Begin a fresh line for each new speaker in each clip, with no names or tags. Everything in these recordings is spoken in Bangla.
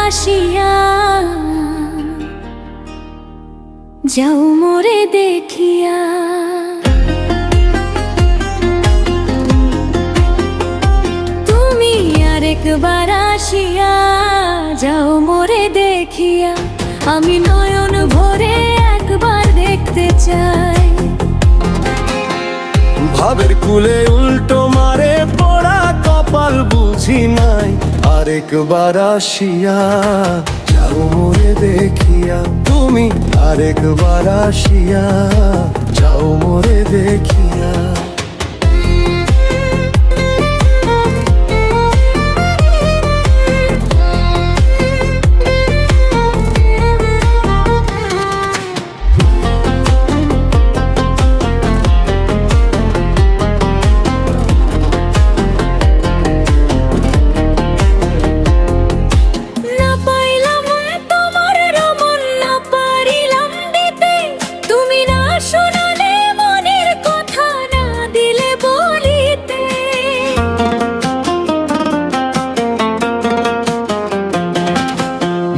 আসিয়া যাও মোরে দেখিয়া। তুমি আরেকবার আসিয়া যাও মোরে দেখিয়া, আমি নয়ন ভরে একবার দেখতে চাই।
ভাবের কুলে উল্টো মারে পড়া কপাল বুঝি নাই, আরেকবার আসিয়া যাও মোরে দেখিয়া। তুমি আরেকবার আসিয়া যাও মোরে দেখিয়া।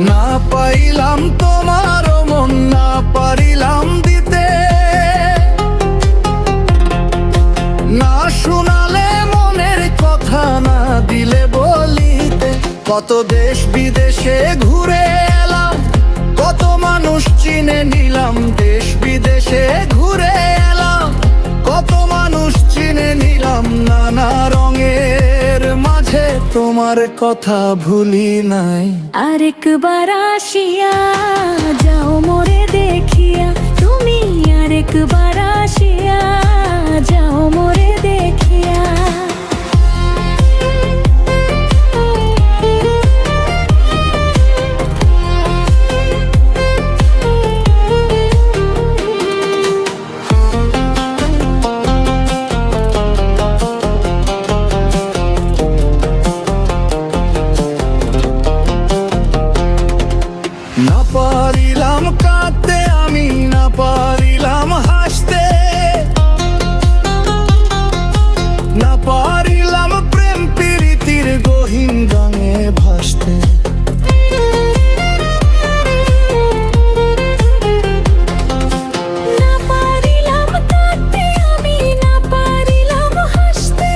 না পাইলাম তোমার মন, না পারিলাম দিতে, না শোনালে মনের কথা, না দিলে বলিতে। কত দেশ বিদেশে ঘুরে এলাম, কত মানুষ চিনে নিলাম। দেশ বিদেশে ঘুরে এলাম, কত মানুষ চিনে নিলাম। নানা রঙের মাঝে তোমার কথা ভুলি নাই।
আরেকবার আসিয়া যাও মোরে দেখিয়া, তুমি আরেকবার আসিয়া যাও মোরে দেখিয়া।
না পারিলাম কাঁদতে আমি, না পারিলাম হাসতে, না পারিলাম প্রেম প্রীতির গহীন গানে ভাসতে।
না পারিলাম কাঁদতে আমি, না পারিলাম হাসতে,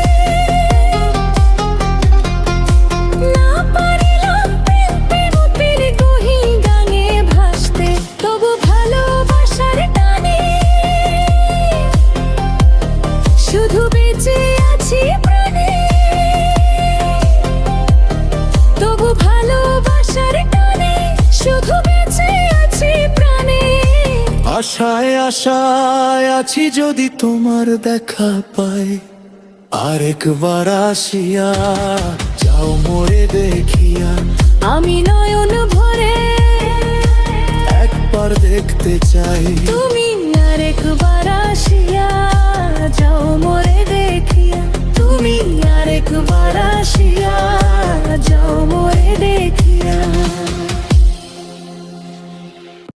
না পারিলাম প্রেম প্রীতির গহীন গানে ভাসতে। তবু ভালোবাসার টানে শুধু বেঁচে আছি প্রাণে, তবু ভালোবাসার টানে শুধু বেঁচে আছি প্রাণে।
আশায় আশায় আছি যদি তোমার দেখা পাই, আরেকবার আসিয়া যাও মোরে দেখিয়া।
আমি নয়ন ভরে
একবার দেখতে চাই।
তুমি আরেকবার আসিয়া যাও মোরে দেখিয়া, তুমি আরেকবার আসিয়া যাও মোরে দেখিয়া।